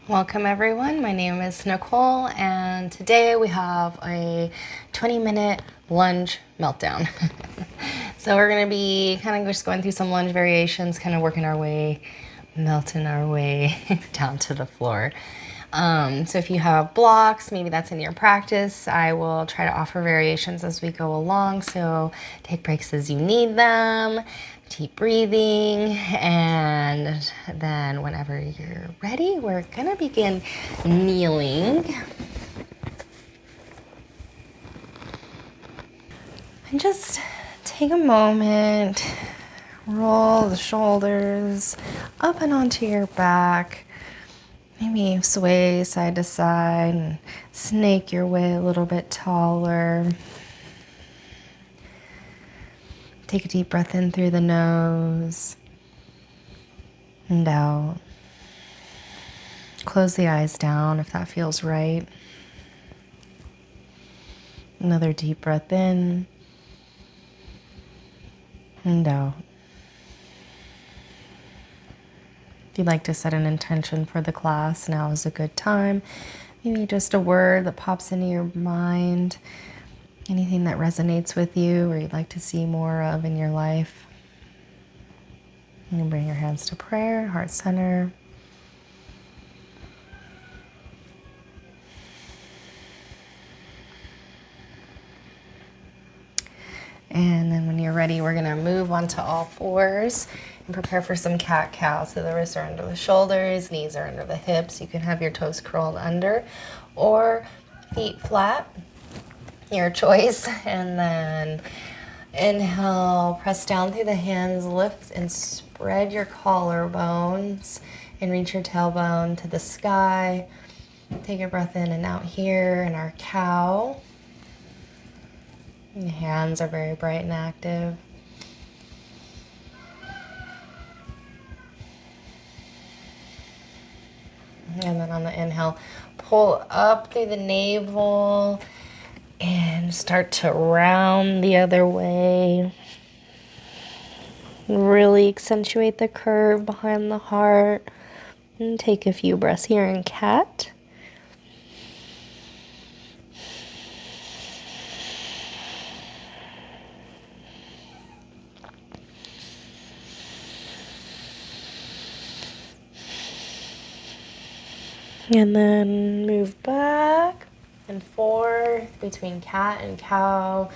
Welcome everyone, my name is Nicole and today we have a 20-minute lunge meltdown. So we're going to be kind of just going through some lunge variations, kind of working our way, melting our way down to the floor. So if you have blocks, maybe that's in your practice, I will try to offer variations as we go along. So take breaks as you need them, deep breathing, and then whenever you're ready, we're gonna begin kneeling. And just take a moment, roll the shoulders up and onto your back. Maybe sway side to side and snake your way a little bit taller. Take a deep breath in through the nose and out. Close the eyes down if that feels right. Another deep breath in and out. If you'd like to set an intention for the class, now is a good time. Maybe just a word that pops into your mind, anything that resonates with you or you'd like to see more of in your life. You can bring your hands to prayer, heart center. And then when you're ready, we're gonna move onto all fours and prepare for some cat-cow. So the wrists are under the shoulders, knees are under the hips. You can have your toes curled under or feet flat, your choice. And then inhale, press down through the hands, lift and spread your collarbones and reach your tailbone to the sky. Take a breath in and out here in our cow. The hands are very bright and active. And then on the inhale, pull up through the navel and start to round the other way. Really accentuate the curve behind the heart. And take a few breaths here in cat. And then move back and forth between cat and cow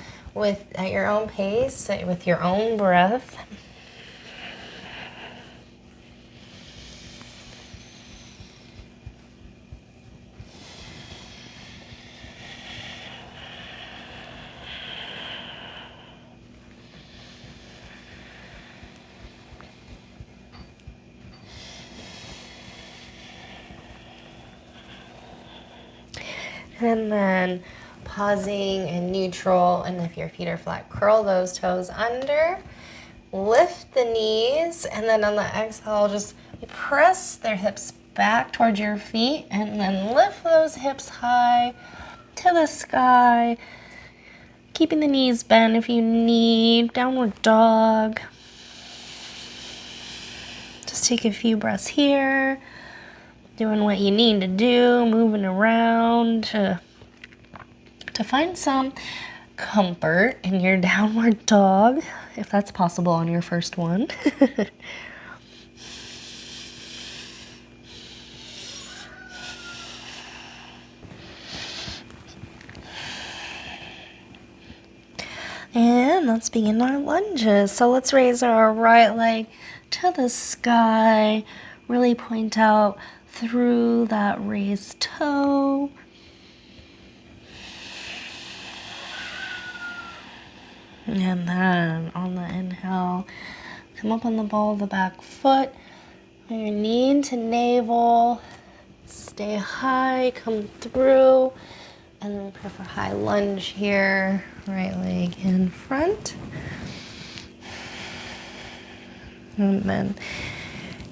at your own pace, with your own breath. And then pausing in neutral, and if your feet are flat, curl those toes under, lift the knees, and then on the exhale, just press their hips back towards your feet, and then lift those hips high to the sky, keeping the knees bent if you need. Downward dog. Just take a few breaths here. Doing what you need to do, moving around to find some comfort in your downward dog, if that's possible on your first one. And let's begin our lunges. So let's raise our right leg to the sky, really point out through that raised toe. And then on the inhale, come up on the ball of the back foot, bring your knee into navel, stay high, come through, and then prepare for high lunge here, right leg in front. And then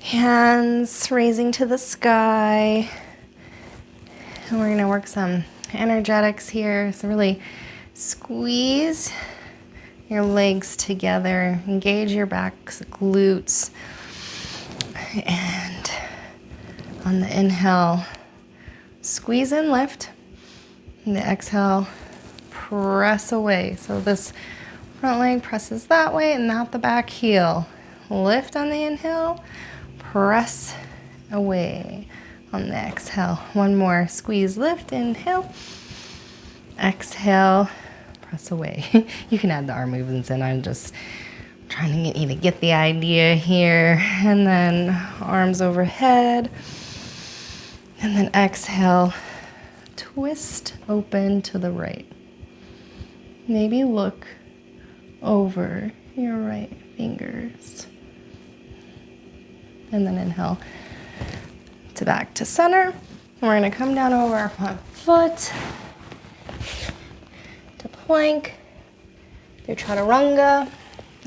hands raising to the sky. And we're gonna work some energetics here. So really squeeze your legs together, engage your back's glutes, and On the inhale, squeeze and lift. And the exhale, press away. So this front leg presses that way and not the back heel. Lift on the inhale, press away on the exhale. One more, squeeze, lift, inhale. Exhale, press away. You can add the arm movements in. I'm just trying to get you to get the idea here. And then arms overhead. And then exhale, twist open to the right. Maybe look over your right fingers. And then inhale to back to center. And we're gonna come down over our front foot to plank, through chaturanga,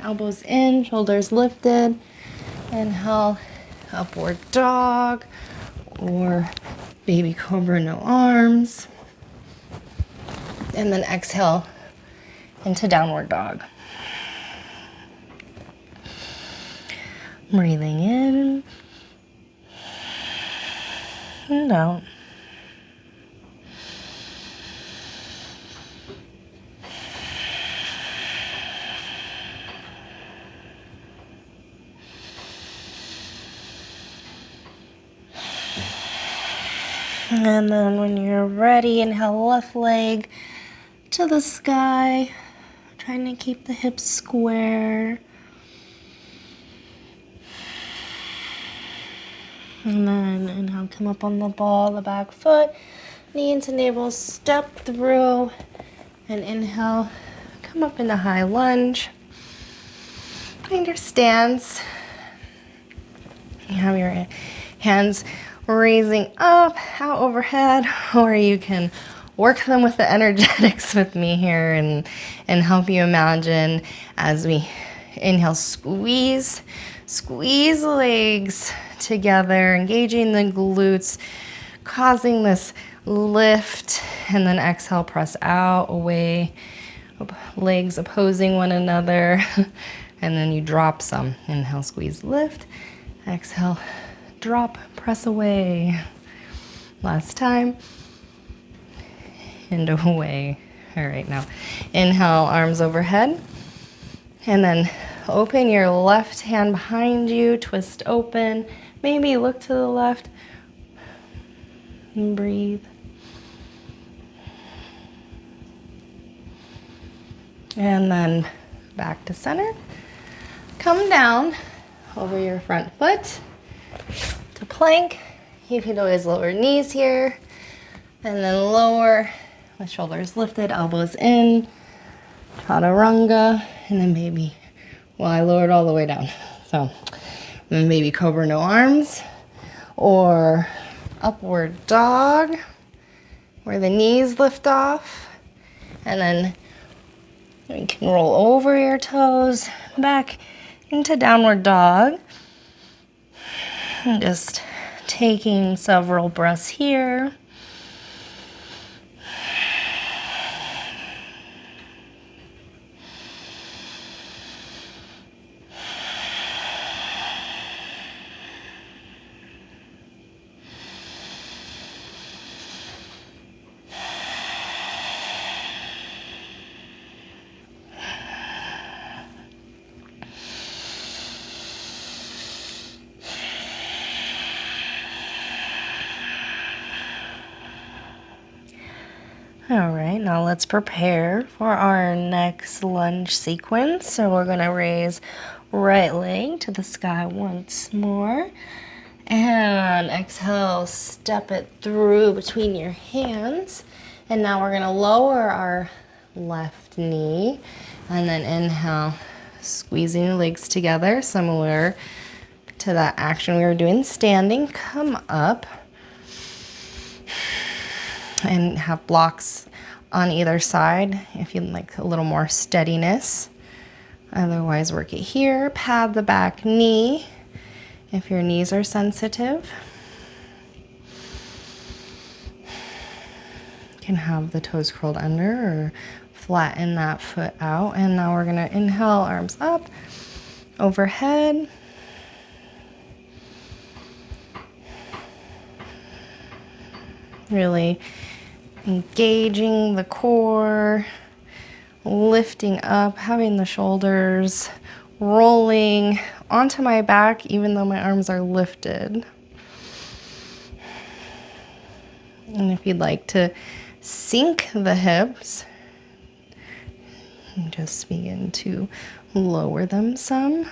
elbows in, shoulders lifted. Inhale, upward dog, or baby cobra, no arms. And then exhale into downward dog. Breathing in and out. And then when you're ready, inhale left leg to the sky, trying to keep the hips square. And then inhale, come up on the ball, the back foot, knee into navel, step through, and inhale, come up into high lunge. Find your stance. You have your hands raising up, out overhead, or you can work them with the energetics with me here and help you imagine as we inhale, squeeze the legs together, engaging the glutes, causing this lift, and then exhale, press out, away, legs opposing one another, and then you drop some. Inhale, squeeze, lift, exhale, drop, press away. Last time. And away. All right, now inhale, arms overhead. And then open your left hand behind you, twist open. Maybe look to the left and breathe. And then back to center. Come down over your front foot to plank. You can always lower knees here and then lower with shoulders lifted, elbows in, chaturanga, and then maybe, well, I lowered all the way down. So then maybe cobra, no arms, or upward dog where the knees lift off, and then you can roll over your toes back into downward dog. And just taking several breaths here. All right, now let's prepare for our next lunge sequence. So we're gonna raise right leg to the sky once more. And exhale, step it through between your hands. And now we're gonna lower our left knee. And then inhale, squeezing the legs together, similar to that action we were doing standing. Come up. And have blocks on either side if you'd like a little more steadiness. Otherwise, work it here. Pad the back knee if your knees are sensitive. You can have the toes curled under or flatten that foot out. And now we're gonna inhale, arms up, overhead. Really engaging the core, lifting up, having the shoulders rolling onto my back even though my arms are lifted. And if you'd like to sink the hips, just begin to lower them some,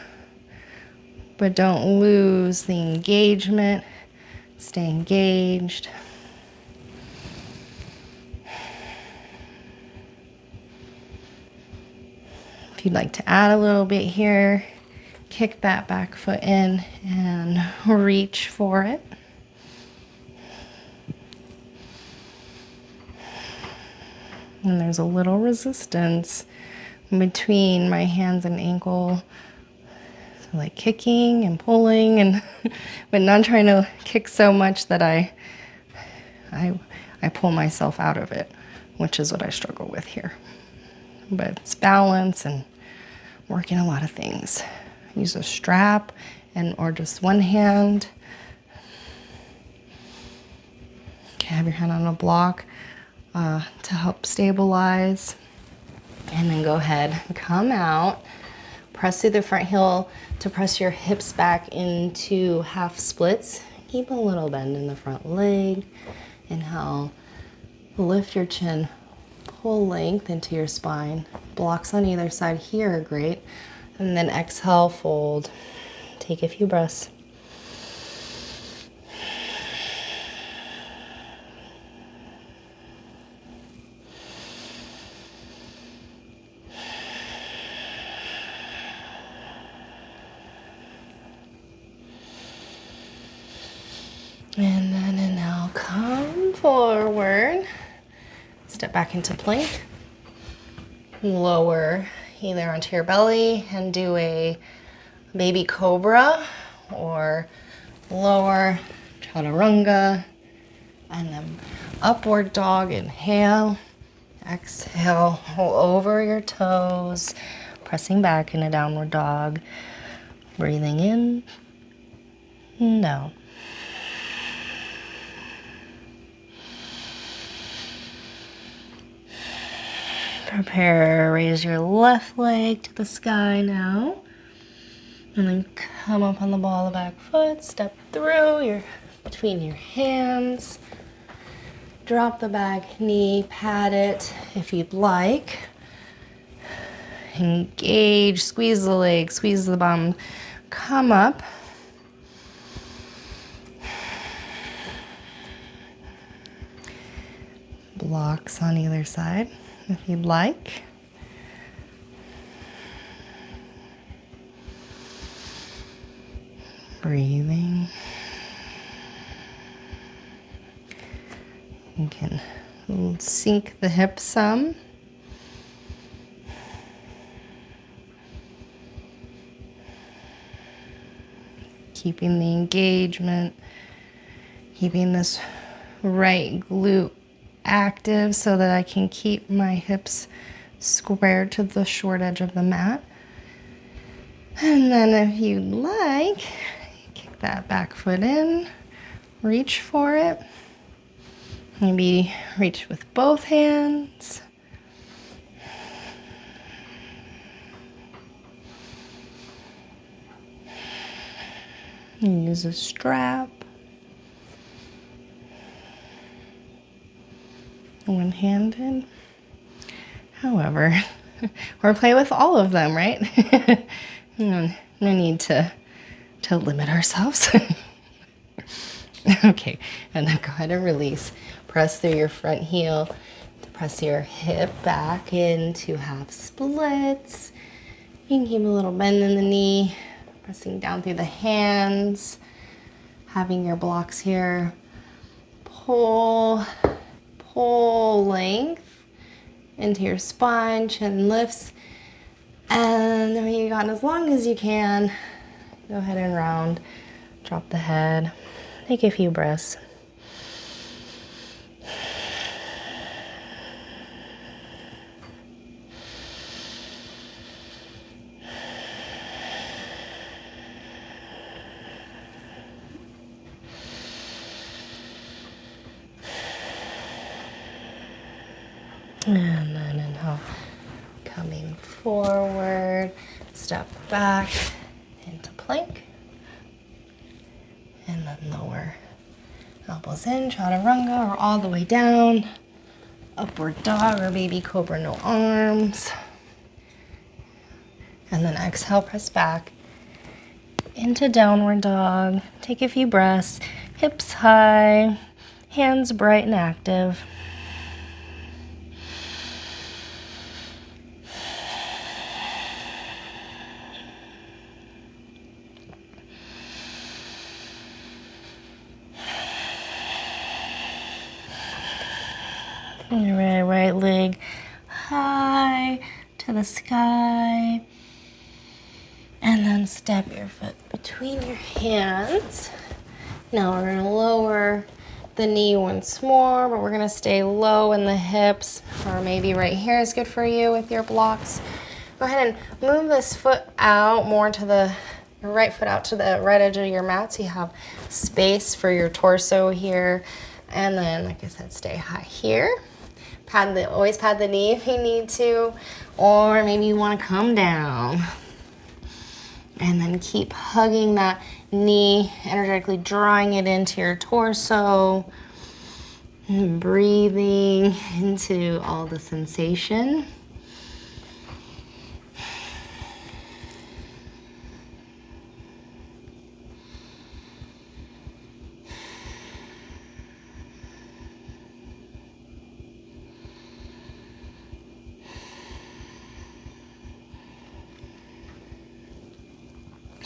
but don't lose the engagement. Stay engaged. If you'd like to add a little bit here, kick that back foot in and reach for it. And there's a little resistance between my hands and ankle. So like kicking and pulling, and but not trying to kick so much that I pull myself out of it, which is what I struggle with here. But it's balance and working a lot of things. Use a strap or just one hand. Okay, have your hand on a block to help stabilize. And then go ahead, come out, press through the front heel to press your hips back into half splits. Keep a little bend in the front leg. Inhale, lift your chin, pull length into your spine. Blocks on either side here are great. And then exhale, fold. Take a few breaths. And then inhale, come forward. Step back into plank. Lower either onto your belly and do a baby cobra, or lower chaturanga, and then upward dog. Inhale, exhale, roll over your toes, pressing back in a downward dog. Breathing in and down. Prepare, raise your left leg to the sky now. And then come up on the ball of the back foot, step through between your hands. Drop the back knee, pat it if you'd like. Engage, squeeze the leg, squeeze the bum. Come up. Blocks on either side if you'd like. Breathing. You can sink the hips some. Keeping the engagement, keeping this right glute active so that I can keep my hips squared to the short edge of the mat. And then if you'd like, kick that back foot in, reach for it. Maybe reach with both hands. Use a strap. One-handed. However, or play with all of them, right? No need to limit ourselves. Okay, and then go ahead and release. Press through your front heel to press your hip back into half splits. You can keep a little bend in the knee, pressing down through the hands, having your blocks here. Pull length into your spine, chin lifts, and then when you got as long as you can, go ahead and round, drop the head, take a few breaths. And then inhale, coming forward, step back into plank. And then lower elbows in, chaturanga, or all the way down. Upward dog or baby cobra, no arms. And then exhale, press back into downward dog. Take a few breaths, hips high, hands bright and active. Right leg high to the sky. And then step your foot between your hands. Now we're going to lower the knee once more, but we're going to stay low in the hips, or maybe right here is good for you with your blocks. Go ahead and move this foot out more to the right foot out to the right edge of your mat so you have space for your torso here. And then, like I said, stay high here. Always pad the knee if you need to, or maybe you want to come down. And then keep hugging that knee, energetically drawing it into your torso, and breathing into all the sensation.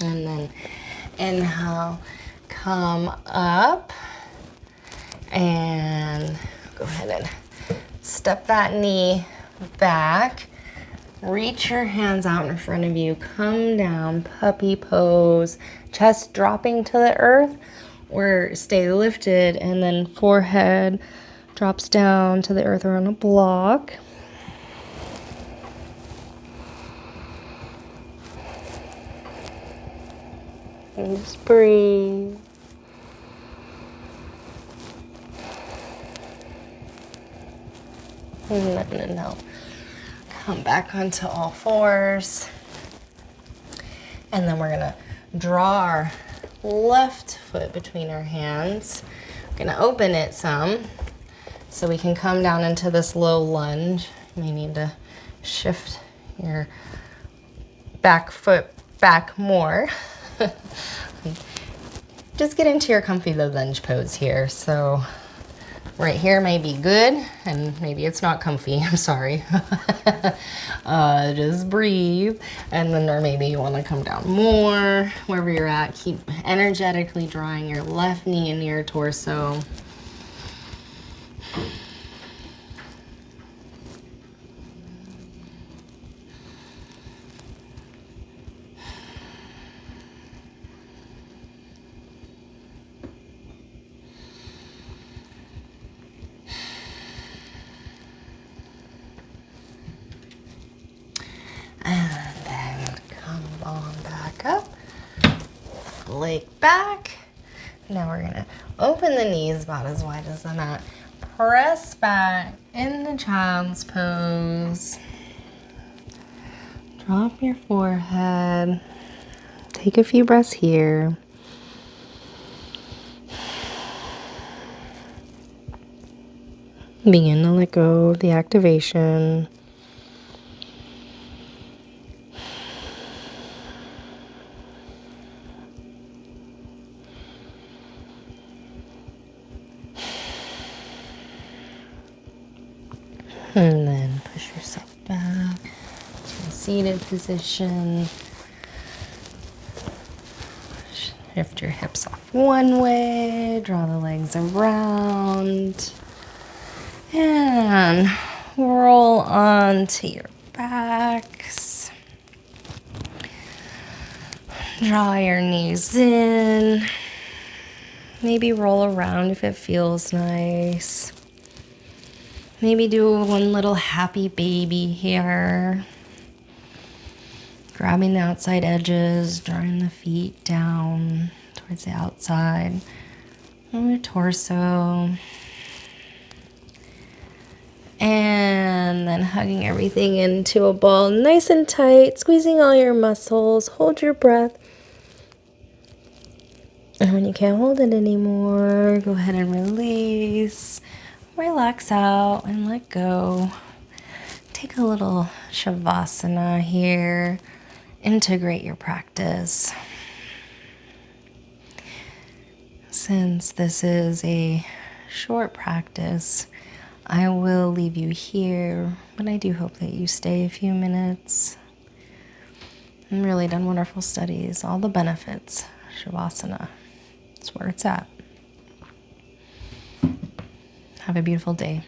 And then inhale, come up, and go ahead and step that knee back. Reach your hands out in front of you. Come down, puppy pose. Chest dropping to the earth, or stay lifted, and then forehead drops down to the earth or on a block. And just breathe. And then inhale. Come back onto all fours. And then we're gonna draw our left foot between our hands. We're gonna open it some so we can come down into this low lunge. You may need to shift your back foot back more. Just get into your comfy low lunge pose here. So right here may be good, and maybe it's not comfy, I'm sorry. Just breathe, and then or maybe you want to come down more, wherever you're at. Keep energetically drawing your left knee into your torso. And then come on back up, leg back. Now we're gonna open the knees about as wide as the mat. Press back into child's pose. Drop your forehead. Take a few breaths here. Begin to let go of the activation. And then push yourself back to a seated position. Shift your hips off one way, draw the legs around, and roll onto your backs. Draw your knees in. Maybe roll around if it feels nice. Maybe do one little happy baby here. Grabbing the outside edges, drawing the feet down towards the outside of your torso. And And then hugging everything into a ball nice and tight, squeezing all your muscles. Hold your breath. And when you can't hold it anymore, go ahead and release. Relax out and let go. Take a little shavasana here. Integrate your practice. Since this is a short practice, I will leave you here, but I do hope that you stay a few minutes. And really done wonderful studies, all the benefits. Shavasana, that's where it's at. Have a beautiful day.